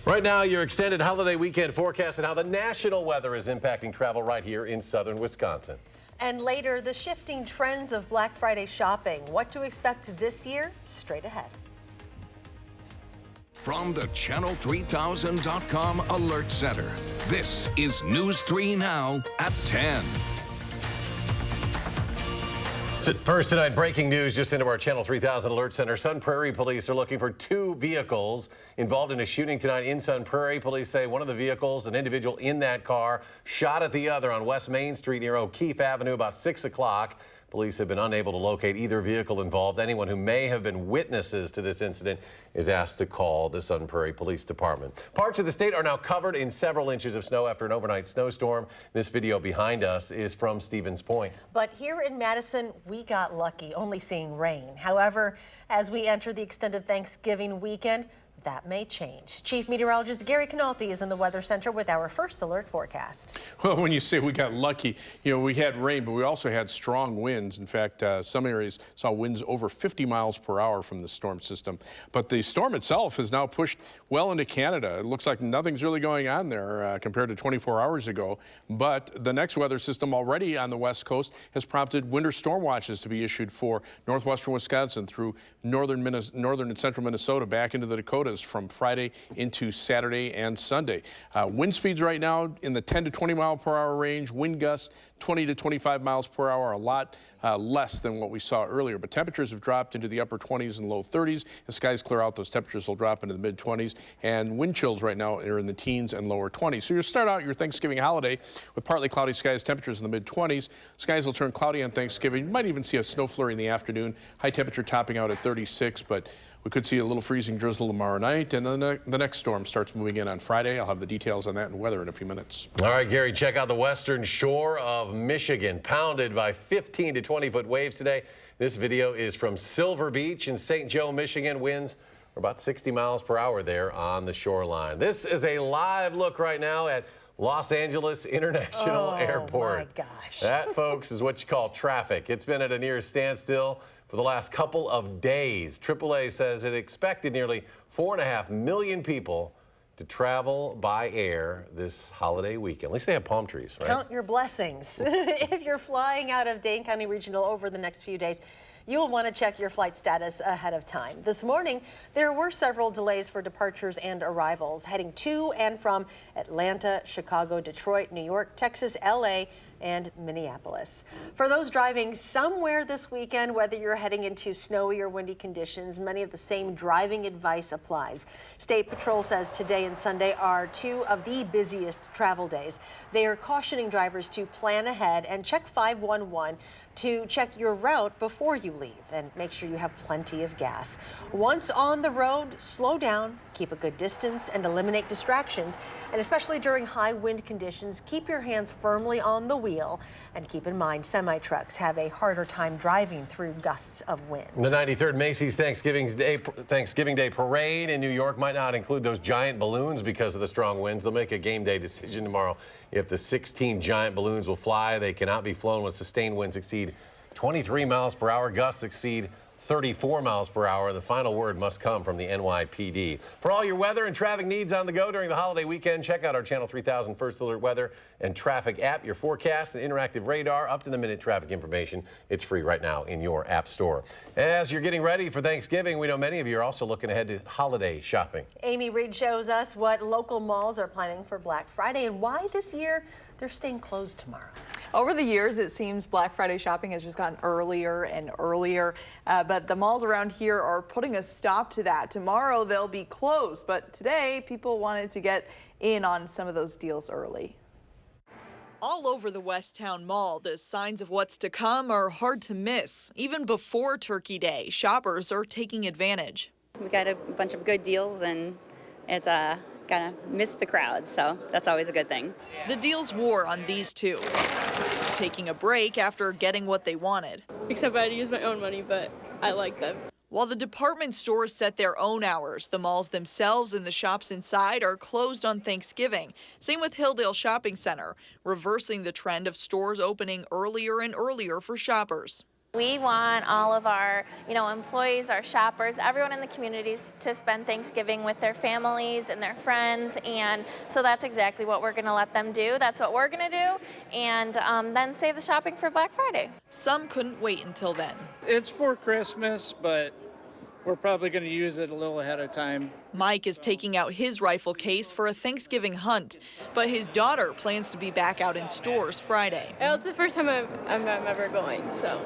Right now, your extended holiday weekend forecast and how the national weather is impacting travel right here in southern Wisconsin. And later, the shifting trends of Black Friday shopping. What to expect this year? Straight ahead. From the Channel3000.com Alert Center, this is News 3 Now at 10. First tonight, breaking news just into our Channel 3000 Alert Center. Sun Prairie Police are looking for 2 vehicles involved in a shooting tonight in Sun Prairie. Police say one of the vehicles, an individual in that car, shot at the other on West Main Street near O'Keefe Avenue about 6 o'clock. Police have been unable to locate either vehicle involved. Anyone who may have been witnesses to this incident is asked to call the Sun Prairie Police Department. Parts of the state are now covered in several inches of snow after an overnight snowstorm. This video behind us is from Stevens Point. But here in Madison, we got lucky, only seeing rain. However, as we enter the extended Thanksgiving weekend, that may change. Chief Meteorologist Gary Canalti is in the Weather Center with our first alert forecast. Well, when you say we got lucky, we had rain, but we also had strong winds. In fact, some areas saw winds over 50 miles per hour from the storm system. But the storm itself has now pushed well into Canada. It looks like nothing's really going on there compared to 24 hours ago. But the next weather system already on the west coast has prompted winter storm watches to be issued for northwestern Wisconsin through northern and central Minnesota back into the Dakotas from Friday into Saturday and Sunday. Wind speeds right now in the 10 to 20 mile per hour range, wind gusts 20 to 25 miles per hour, a lot less than what we saw earlier. But temperatures have dropped into the upper 20s and low 30s. As skies clear out, those temperatures will drop into the mid 20s, and wind chills right now are in the teens and lower 20s. So you'll start out your Thanksgiving holiday with partly cloudy skies, temperatures in the mid 20s. Skies will turn cloudy on Thanksgiving. You might even see a snow flurry in the afternoon. High temperature topping out at 36, but we could see a little freezing drizzle tomorrow night, and then the next storm starts moving in on Friday. I'll have the details on that and weather in a few minutes. All right, Gary, check out the western shore of Michigan, pounded by 15 to 20-foot waves today. This video is from Silver Beach in St. Joe, Michigan. Winds are about 60 miles per hour there on the shoreline. This is a live look right now at Los Angeles International Airport. Oh, my gosh. That, folks, is what you call traffic. It's been at a near standstill for the last couple of days. AAA says it expected nearly 4.5 million people to travel by air this holiday weekend. At least they have palm trees, right? Count your blessings. If you're flying out of Dane County Regional over the next few days, you will want to check your flight status ahead of time. This morning, there were several delays for departures and arrivals heading to and from Atlanta, Chicago, Detroit, New York, Texas, LA, and Minneapolis. For those driving somewhere this weekend, whether you're heading into snowy or windy conditions, many of the same driving advice applies. State Patrol says today and Sunday are 2 of the busiest travel days. They are cautioning drivers to plan ahead and check 511 to check your route before you leave and make sure you have plenty of gas. Once on the road, slow down, keep a good distance, and eliminate distractions. And especially during high wind conditions, keep your hands firmly on the wheel. And keep in mind, semi-trucks have a harder time driving through gusts of wind. The 93rd Macy's Thanksgiving Day Parade in New York might not include those giant balloons because of the strong winds. They'll make a game day decision tomorrow if the 16 giant balloons will fly. They cannot be flown when sustained winds exceed 23 miles per hour, gusts exceed 34 miles per hour. The final word must come from the NYPD. For all your weather and traffic needs on the go during the holiday weekend, check out our Channel 3000 First Alert Weather and Traffic app. Your forecast and interactive radar, up-to-the-minute traffic information. It's free right now in your app store. As you're getting ready for Thanksgiving, we know many of you are also looking ahead to holiday shopping. Amy Reed shows us what local malls are planning for Black Friday and why this year they're staying closed tomorrow. Over the years, it seems Black Friday shopping has just gotten earlier and earlier, but the malls around here are putting a stop to that. Tomorrow they'll be closed, but today people wanted to get in on some of those deals early. All over the West Town Mall, the signs of what's to come are hard to miss. Even before Turkey Day, shoppers are taking advantage. We got a bunch of good deals, and it's kind of missed the crowd, so that's always a good thing. The deals war on these two, taking a break after getting what they wanted. Except I had to use my own money, but I like them. While the department stores set their own hours, the malls themselves and the shops inside are closed on Thanksgiving. Same with Hilldale Shopping Center, reversing the trend of stores opening earlier and earlier for shoppers. We want all of our, employees, our shoppers, everyone in the communities to spend Thanksgiving with their families and their friends, and so that's exactly what we're going to let them do. That's what we're going to do, and then save the shopping for Black Friday. Some couldn't wait until then. It's for Christmas, but we're probably going to use it a little ahead of time. Mike is taking out his rifle case for a Thanksgiving hunt, but his daughter plans to be back out in stores Friday. Well, it's the first time I'm ever going, so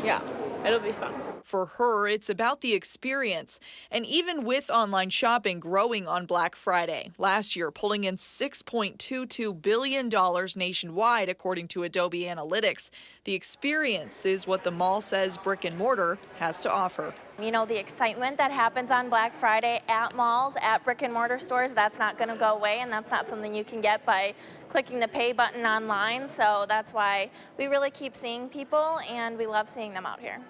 yeah, it'll be fun. For her, it's about the experience. And even with online shopping growing on Black Friday, last year pulling in $6.22 billion nationwide, according to Adobe Analytics, the experience is what the mall says brick and mortar has to offer. The excitement that happens on Black Friday at malls, at brick and mortar stores, that's not going to go away, and that's not something you can get by clicking the pay button online. So that's why we really keep seeing people, and we love seeing them out here.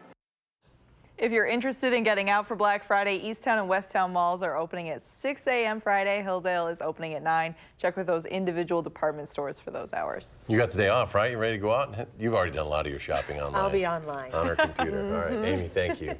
If you're interested in getting out for Black Friday, Easttown and Westtown malls are opening at 6 a.m. Friday. Hilldale is opening at 9. Check with those individual department stores for those hours. You got the day off, right? You ready to go out? You've already done a lot of your shopping online. I'll be online. On our computer. All right, Amy, thank you.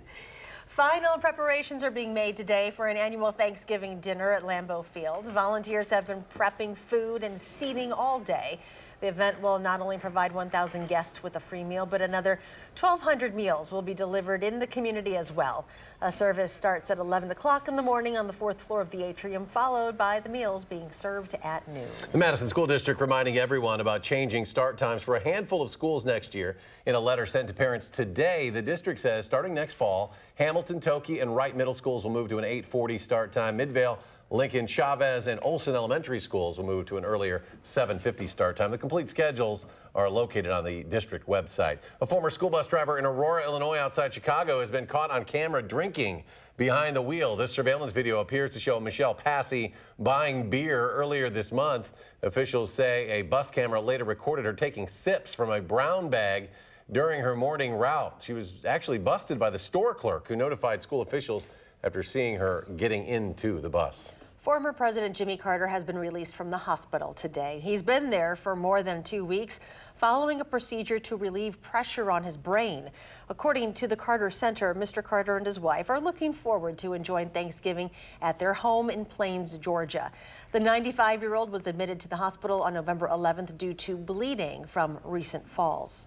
Final preparations are being made today for an annual Thanksgiving dinner at Lambeau Field. Volunteers have been prepping food and seating all day. The event will not only provide 1,000 guests with a free meal, but another 1,200 meals will be delivered in the community as well. A service starts at 11 o'clock in the morning on the 4th floor of the atrium, followed by the meals being served at noon. The Madison School District reminding everyone about changing start times for a handful of schools next year. In a letter sent to parents today, the district says starting next fall, Hamilton, Toki, and Wright Middle Schools will move to an 8:40 start time. Midvale, Lincoln, Chavez, and Olson Elementary Schools will move to an earlier 7:50 start time. The complete schedules are located on the district website. A former school bus driver in Aurora, Illinois, outside Chicago, has been caught on camera drinking behind the wheel. This surveillance video appears to show Michelle Passy buying beer earlier this month. Officials say a bus camera later recorded her taking sips from a brown bag during her morning route. She was actually busted by the store clerk, who notified school officials after seeing her getting into the bus. Former President Jimmy Carter has been released from the hospital today. He's been there for more than 2 weeks following a procedure to relieve pressure on his brain. According to the Carter Center, Mr. Carter and his wife are looking forward to enjoying Thanksgiving at their home in Plains, Georgia. The 95-year-old was admitted to the hospital on November 11th due to bleeding from recent falls.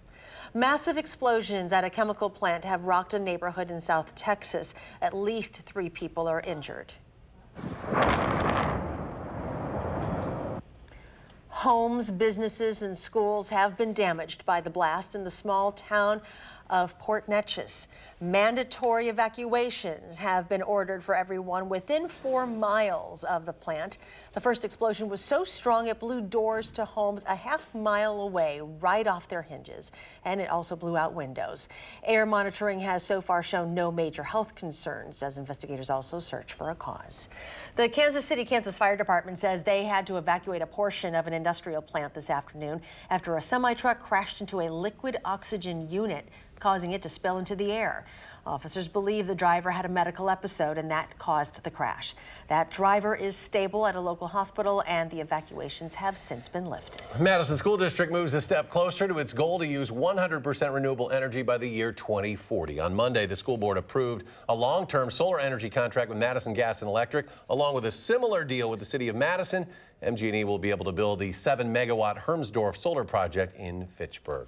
Massive explosions at a chemical plant have rocked a neighborhood in South Texas. At least 3 people are injured. Homes, businesses, and schools have been damaged by the blast in the small town of Port Neches. Mandatory evacuations have been ordered for everyone within 4 miles of the plant. The first explosion was so strong it blew doors to homes a half-mile away right off their hinges, and it also blew out windows. Air monitoring has so far shown no major health concerns as investigators also search for a cause. The Kansas City, Kansas Fire Department says they had to evacuate a portion of an industrial plant this afternoon after a semi-truck crashed into a liquid oxygen unit, causing it to spill into the air. Officers believe the driver had a medical episode and that caused the crash. That driver is stable at a local hospital and the evacuations have since been lifted. Madison School District moves a step closer to its goal to use 100% renewable energy by the year 2040. On Monday, the school board approved a long-term solar energy contract with Madison Gas and Electric, along with a similar deal with the city of Madison. MG&E will be able to build the 7-megawatt Hermsdorf solar project in Fitchburg.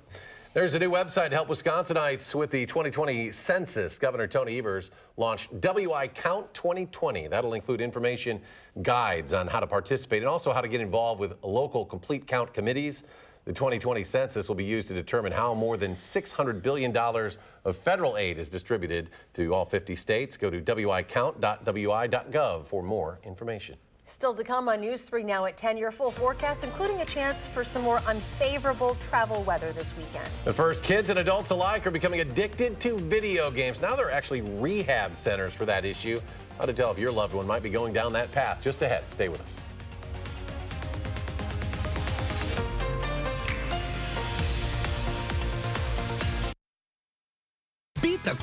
There's a new website to help Wisconsinites with the 2020 census. Governor Tony Evers launched WI Count 2020. That'll include information, guides on how to participate, and also how to get involved with local complete count committees. The 2020 census will be used to determine how more than $600 billion of federal aid is distributed to all 50 states. Go to wicount.wi.gov for more information. Still to come on News 3 now at 10, your full forecast, including a chance for some more unfavorable travel weather this weekend. But first, kids and adults alike are becoming addicted to video games. Now there are actually rehab centers for that issue. How to tell if your loved one might be going down that path. Just ahead. Stay with us. Beat the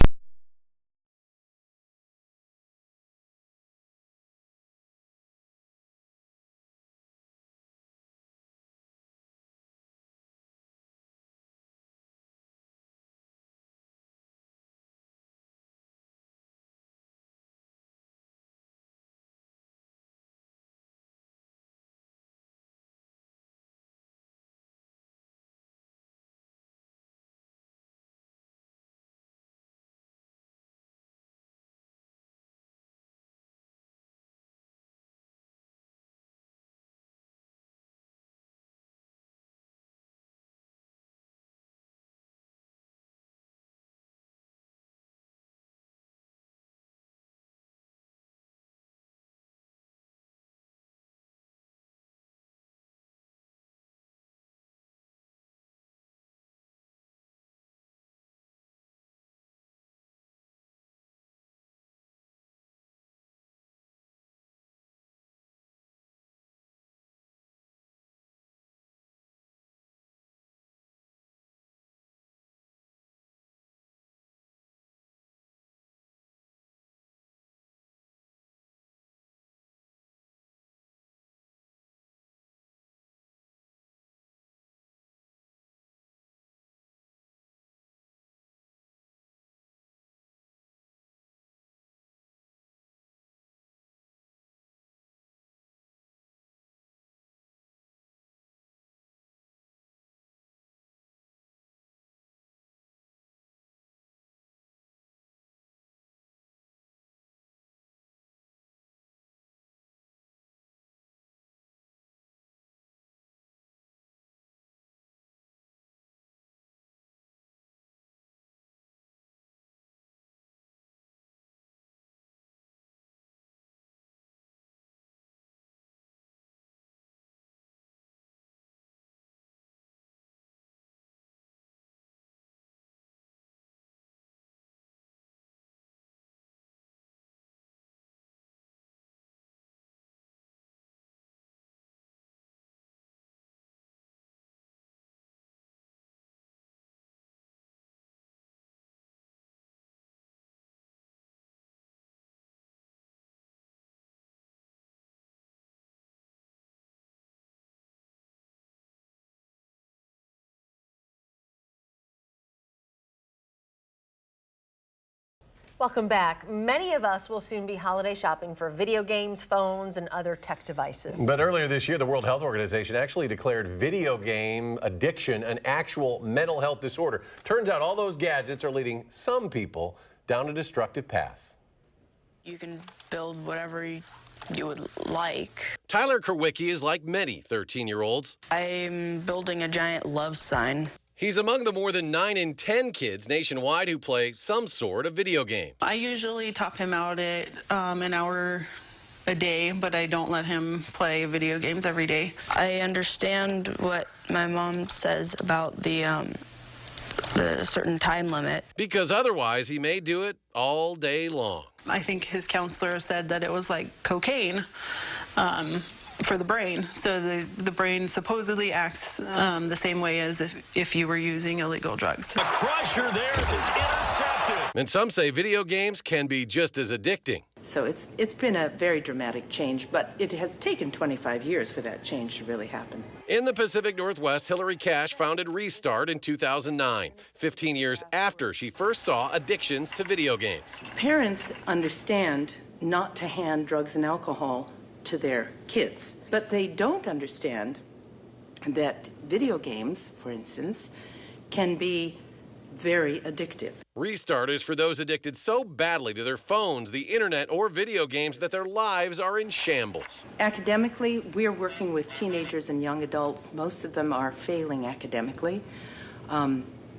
Welcome back. Many of us will soon be holiday shopping for video games, phones, and other tech devices. But earlier this year, the World Health Organization actually declared video game addiction an actual mental health disorder. Turns out all those gadgets are leading some people down a destructive path. You can build whatever you would like. Tyler Kerwicki is like many 13-year-olds. I'm building a giant love sign. He's among the more than 9 in 10 kids nationwide who play some sort of video game. I usually top him out at an hour a day, but I don't let him play video games every day. I understand what my mom says about the certain time limit. Because otherwise, he may do it all day long. I think his counselor said that it was like cocaine for the brain. So the brain supposedly acts the same way as if you were using illegal drugs. The crusher there as it's intercepted. And some say video games can be just as addicting. So it's been a very dramatic change, but it has taken 25 years for that change to really happen. In the Pacific Northwest, Hillary Cash founded Restart in 2009, 15 years after she first saw addictions to video games. Parents understand not to hand drugs and alcohol to their kids, but they don't understand that video games, for instance, can be very addictive. Restart is for those addicted so badly to their phones, the internet, or video games that their lives are in shambles. Academically, we're working with teenagers and young adults. Most of them are failing academically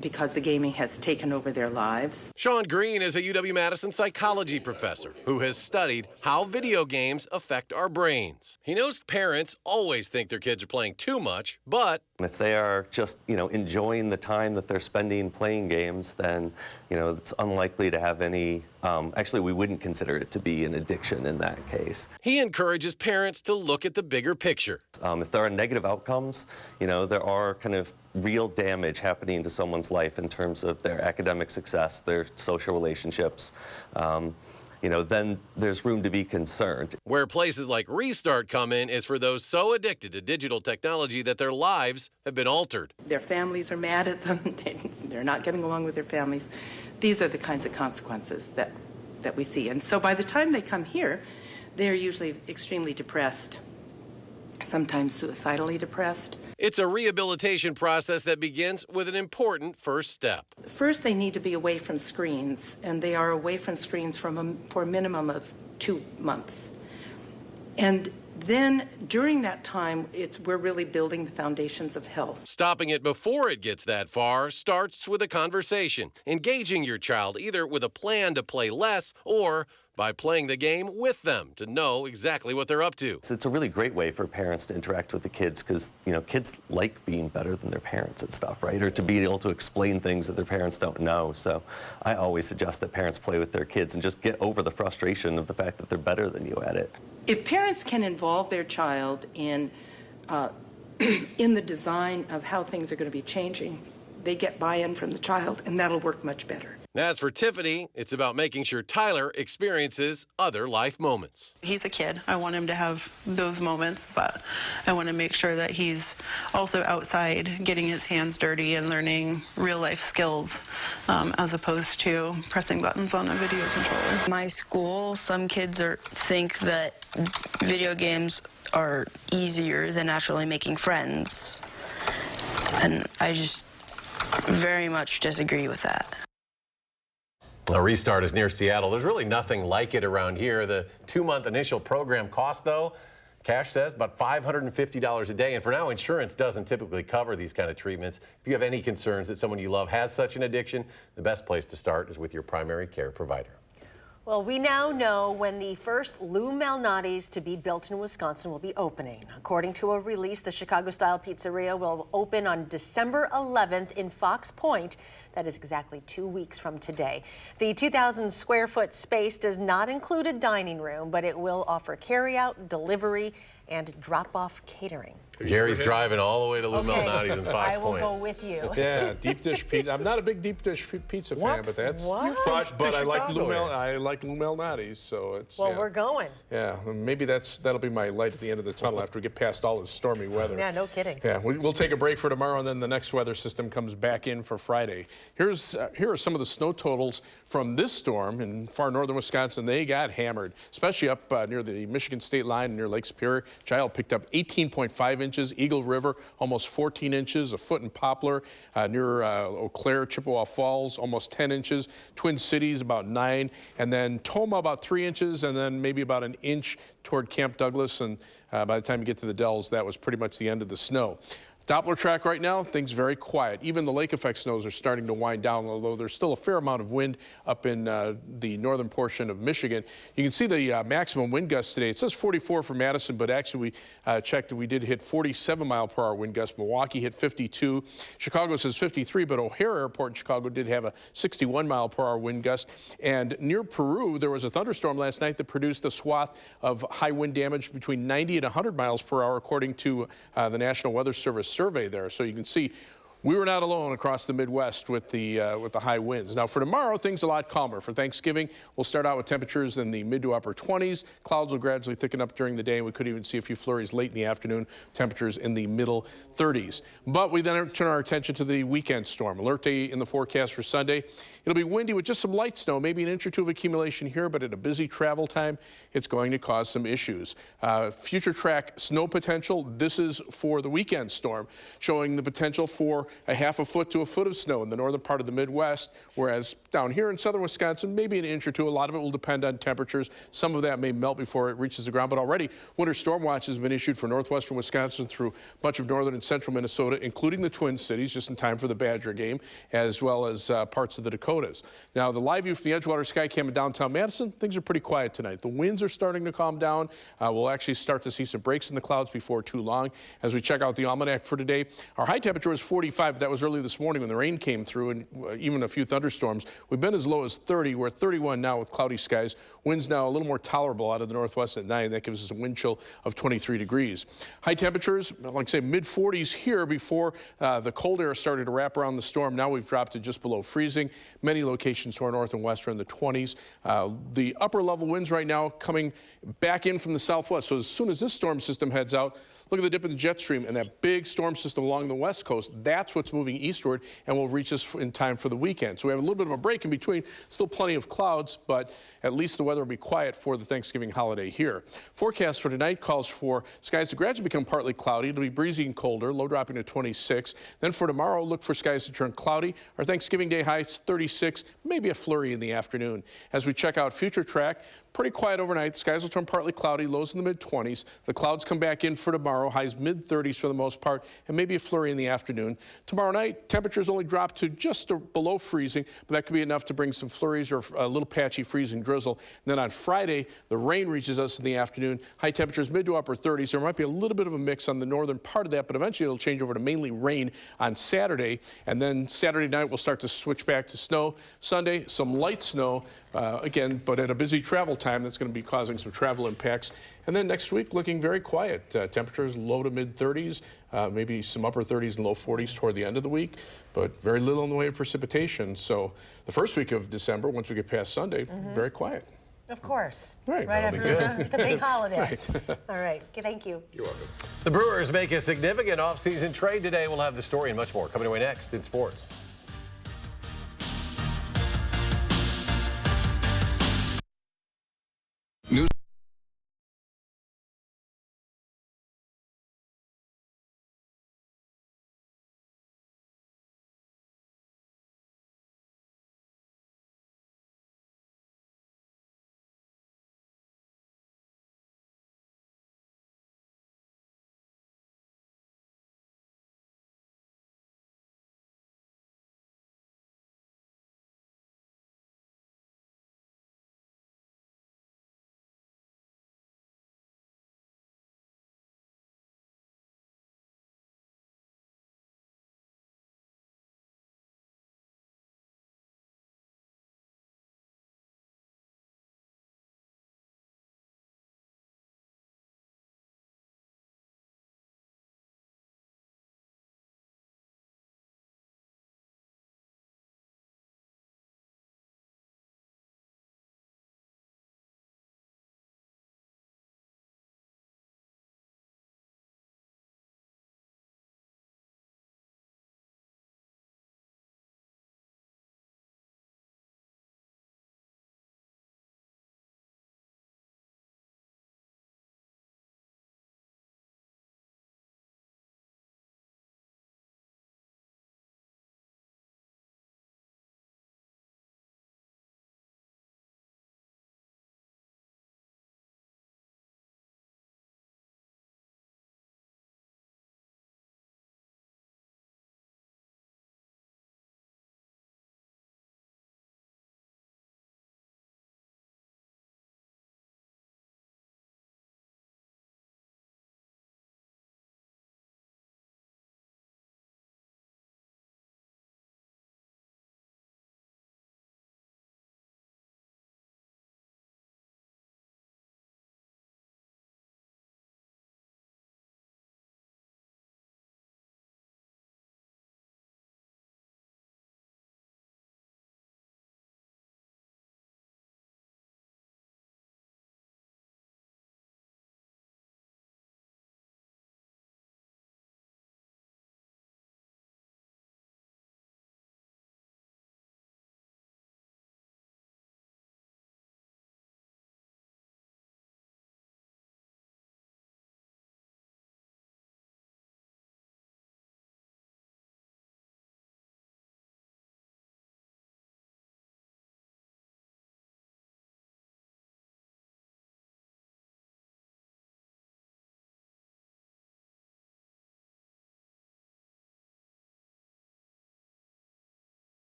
because the gaming has taken over their lives. Sean Green is a UW-Madison psychology professor who has studied how video games affect our brains. He knows parents always think their kids are playing too much, but if they are just, enjoying the time that they're spending playing games, then, it's unlikely to have any, actually, we wouldn't consider it to be an addiction in that case. He encourages parents to look at the bigger picture. If there are negative outcomes, there are kind of real damage happening to someone's life in terms of their academic success, their social relationships, then there's room to be concerned. Where places like Restart come in is for those so addicted to digital technology that their lives have been altered. Their families are mad at them. They're not getting along with their families. These are the kinds of consequences that we see. And so by the time they come here, they're usually extremely depressed, sometimes suicidally depressed. It's a rehabilitation process that begins with an important first step. First, they need to be away from screens, and they are away from screens for a minimum of 2 months. And then during that time, we're really building the foundations of health. Stopping it before it gets that far starts with a conversation, engaging your child either with a plan to play less or by playing the game with them to know exactly what they're up to. It's a really great way for parents to interact with the kids because, kids like being better than their parents at stuff, right? Or to be able to explain things that their parents don't know. So I always suggest that parents play with their kids and just get over the frustration of the fact that they're better than you at it. If parents can involve their child in the design of how things are going to be changing, they get buy-in from the child, and that'll work much better. As for Tiffany, it's about making sure Tyler experiences other life moments. He's a kid. I want him to have those moments, but I want to make sure that he's also outside getting his hands dirty and learning real life skills as opposed to pressing buttons on a video controller. My school, some kids think that video games are easier than actually making friends, and I just very much disagree with that. A Restart is near Seattle. There's really nothing like it around here. The 2-month initial program cost, though, Cash says, about $550 a day. And for now, insurance doesn't typically cover these kind of treatments. If you have any concerns that someone you love has such an addiction, the best place to start is with your primary care provider. Well, we now know when the first Lou Malnati's to be built in Wisconsin will be opening. According to a release, the Chicago-style pizzeria will open on December 11th in Fox Point. That is exactly 2 weeks from today. The 2,000 square foot space does not include a dining room, but it will offer carryout, delivery, and drop-off catering. Gary's driving all the way to Lou Malnati's in Fox I will Point. go with you. Yeah, deep dish pizza. I'm not a big deep dish pizza fan, but that's. But I like Lou Malnati's, so it's. Well, we're going. Yeah, maybe that'll be my light at the end of the tunnel after we get past all this stormy weather. Yeah, no kidding. Yeah, we'll take a break for tomorrow, and then the next weather system comes back in for Friday. Here are some of the snow totals from this storm in far northern Wisconsin. They got hammered, especially up near the Michigan state line and near Lake Superior. Giles picked up 18.5 inches. Eagle River, almost 14 inches. A foot in Poplar near Eau Claire, Chippewa Falls, almost 10 inches. Twin Cities, about 9. And then Toma, about 3 inches. And then maybe about an inch toward Camp Douglas. And by the time you get to the Dells, that was pretty much the end of the snow. Doppler track right now, things very quiet. Even the lake effect snows are starting to wind down, although there's still a fair amount of wind up in the northern portion of Michigan. You can see the maximum wind gusts today. It says 44 for Madison, but actually we checked, we did hit 47-mile-per-hour wind gusts. Milwaukee hit 52. Chicago says 53, but O'Hare Airport in Chicago did have a 61-mile-per-hour wind gust. And near Peru, there was a thunderstorm last night that produced a swath of high wind damage between 90 and 100 miles per hour, according to the National Weather Service survey there. So you can see we were not alone across the Midwest with the high winds. Now for tomorrow, things a lot calmer. For Thanksgiving, we'll start out with temperatures in the mid to upper 20s. Clouds will gradually thicken up during the day, and we could even see a few flurries late in the afternoon. Temperatures in the middle 30s. But we then turn our attention to the weekend storm. Alert day in the forecast for Sunday. It'll be windy with just some light snow, maybe an inch or two of accumulation here, but at a busy travel time, it's going to cause some issues. Future track snow potential. This is for the weekend storm, showing the potential for a half a foot to a foot of snow in the northern part of the Midwest, whereas down here in southern Wisconsin, maybe an inch or two. A lot of it will depend on temperatures. Some of that may melt before it reaches the ground, but already winter storm watch has been issued for northwestern Wisconsin through much of northern and central Minnesota, including the Twin Cities, just in time for the Badger game, as well as parts of the Dakotas. Now, the live view from the Edgewater Skycam in downtown Madison, things are pretty quiet tonight. The winds are starting to calm down. We'll actually start to see some breaks in the clouds before too long. As we check out the almanac for today, our high temperature is 45, but that was early this morning when the rain came through and even a few thunderstorms. We've been as low as 30. We're at 31 now with cloudy skies. Winds now a little more tolerable out of the northwest at 9. That gives us a wind chill of 23 degrees. High temperatures, like I say, mid-40s here before the cold air started to wrap around the storm. Now we've dropped to just below freezing. Many locations to our north and west are in the 20s. The upper level winds right now coming back in from the southwest. So as soon as this storm system heads out, look at the dip in the jet stream and that big storm system along the west coast. That's what's moving eastward and will reach us in time for the weekend. So we have a little bit of a break in between. Still plenty of clouds, but at least the weather will be quiet for the Thanksgiving holiday here. Forecast for tonight calls for skies to gradually become partly cloudy. It'll be breezy and colder, low dropping to 26. Then for tomorrow, look for skies to turn cloudy. Our Thanksgiving Day high is 36, maybe a flurry in the afternoon. As we check out future track, pretty quiet overnight. Skies will turn partly cloudy, lows in the mid-20s. The clouds come back in for tomorrow, highs mid-30s for the most part, and maybe a flurry in the afternoon. Tomorrow night, temperatures only drop to just below freezing, but that could be enough to bring some flurries or a little patchy freezing drizzle. And then on Friday, the rain reaches us in the afternoon. High temperatures mid to upper 30s. There might be a little bit of a mix on the northern part of that, but eventually it'll change over to mainly rain on Saturday. And then Saturday night, we'll start to switch back to snow. Sunday, some light snow, again, but at a busy travel time, that's going to be causing some travel impacts. And then next week, looking very quiet. Temperatures low to mid 30s, maybe some upper 30s and low 40s toward the end of the week, but very little in the way of precipitation. So the first week of December, once we get past Sunday, very quiet. Of course. Right. Right That'll after be the big holiday. Right. All right. Thank you. You're welcome. The Brewers make a significant offseason trade today. We'll have the story and much more coming away next in sports.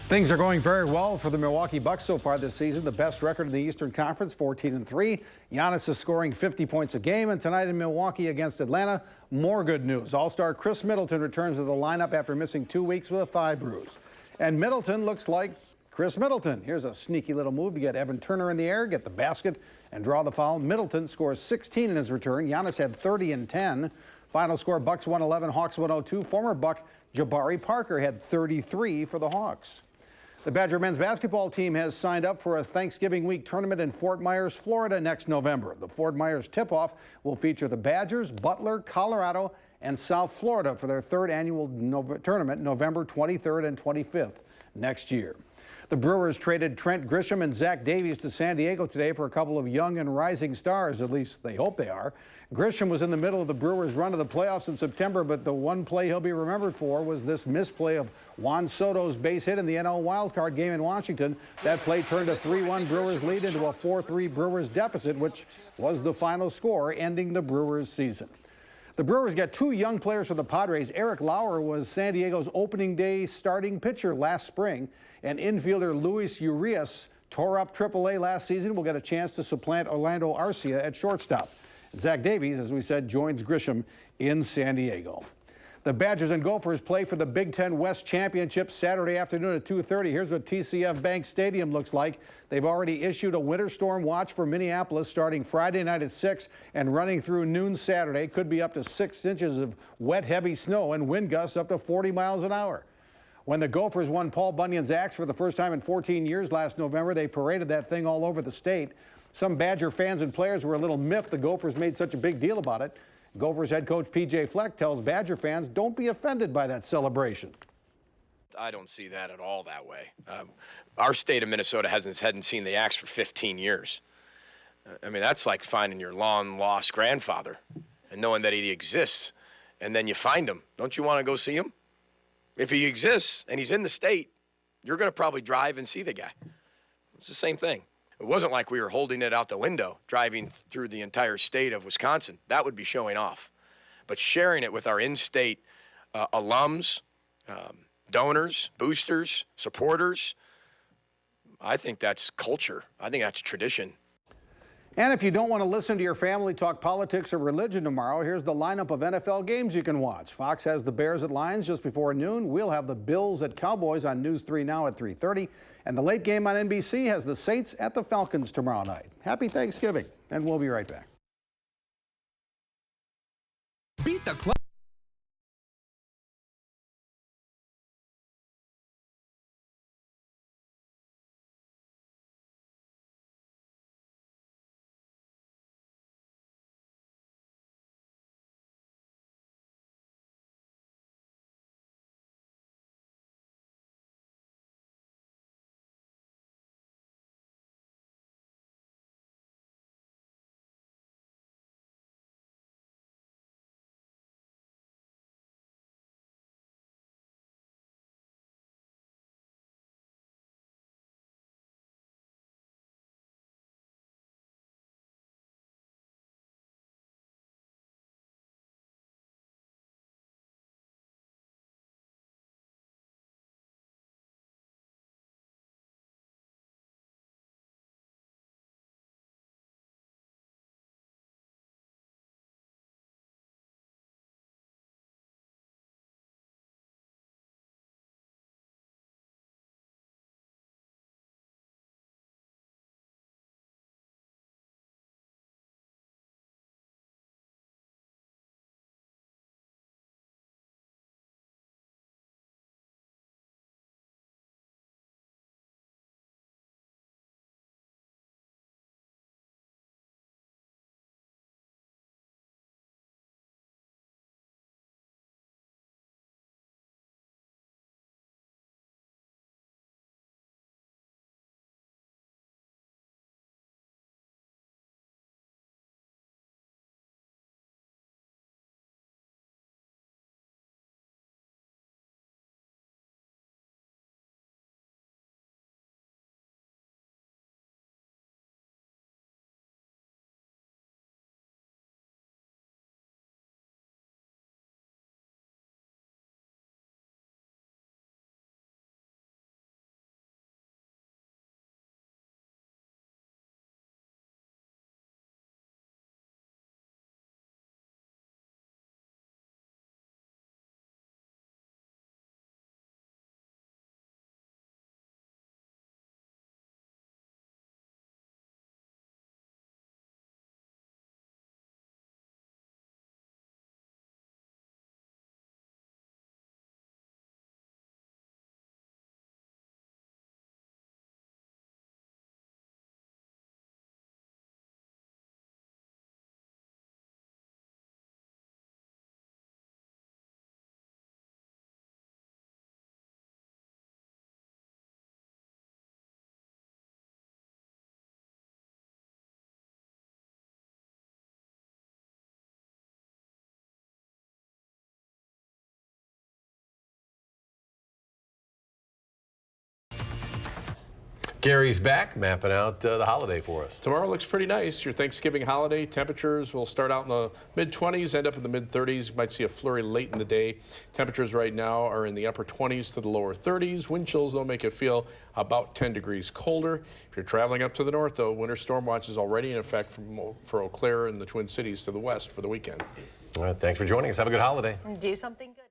Things are going very well for the Milwaukee Bucks so far this season. The best record in the Eastern Conference, 14-3. Giannis is scoring 50 points a game, and tonight in Milwaukee against Atlanta, more good news. All-star Chris Middleton returns to the lineup after missing 2 weeks with a thigh bruise. And Middleton looks like Chris Middleton. Here's a sneaky little move to get Evan Turner in the air, get the basket, and draw the foul. Middleton scores 16 in his return. Giannis had 30 and 10. Final score, Bucks 111, Hawks 102. Former Buck Jabari Parker had 33 for the Hawks. The Badger men's basketball team has signed up for a Thanksgiving week tournament in Fort Myers, Florida next November. The Fort Myers tip-off will feature the Badgers, Butler, Colorado, and South Florida for their third annual tournament, November 23rd and 25th next year. The Brewers traded Trent Grisham and Zach Davies to San Diego today for a couple of young and rising stars, at least they hope they are. Grisham was in the middle of the Brewers' run to the playoffs in September, but the one play he'll be remembered for was this misplay of Juan Soto's base hit in the NL wildcard game in Washington. That play turned a 3-1 Brewers lead into a 4-3 Brewers deficit, which was the final score, ending the Brewers' season. The Brewers got two young players for the Padres. Eric Lauer was San Diego's opening day starting pitcher last spring, and infielder Luis Urias tore up AAA last season. Will get a chance to supplant Orlando Arcia at shortstop. And Zach Davies, as we said, joins Grisham in San Diego. The Badgers and Gophers play for the Big Ten West Championship Saturday afternoon at 2:30. Here's what TCF Bank Stadium looks like. They've already issued a winter storm watch for Minneapolis starting Friday night at 6 and running through noon Saturday. Could be up to 6 inches of wet, heavy snow and wind gusts up to 40 miles an hour. When the Gophers won Paul Bunyan's axe for the first time in 14 years last November, they paraded that thing all over the state. Some Badger fans and players were a little miffed the Gophers made such a big deal about it. Gophers head coach P.J. Fleck tells Badger fans, don't be offended by that celebration. I don't see that at all that way. Our state of Minnesota hadn't seen the axe for 15 years. I mean, that's like finding your long-lost grandfather and knowing that he exists, and then you find him. Don't you want to go see him? If he exists and he's in the state, you're going to probably drive and see the guy. It's the same thing. It wasn't like we were holding it out the window, driving through the entire state of Wisconsin. That would be showing off. But sharing it with our in-state alums, donors, boosters, supporters, I think that's culture. I think that's tradition. And if you don't want to listen to your family talk politics or religion tomorrow, here's the lineup of NFL games you can watch. Fox has the Bears at Lions just before noon. We'll have the Bills at Cowboys on News 3 Now at 3:30. And the late game on NBC has the Saints at the Falcons tomorrow night. Happy Thanksgiving, and we'll be right back. Beat the Gary's back, mapping out the holiday for us. Tomorrow looks pretty nice. Your Thanksgiving holiday temperatures will start out in the mid-20s, end up in the mid-30s. You might see a flurry late in the day. Temperatures right now are in the upper 20s to the lower 30s. Wind chills, though, make it feel about 10 degrees colder. If you're traveling up to the north, though, winter storm watch is already in effect for Eau Claire and the Twin Cities to the west for the weekend. All right, thanks for joining us. Have a good holiday. Do something good.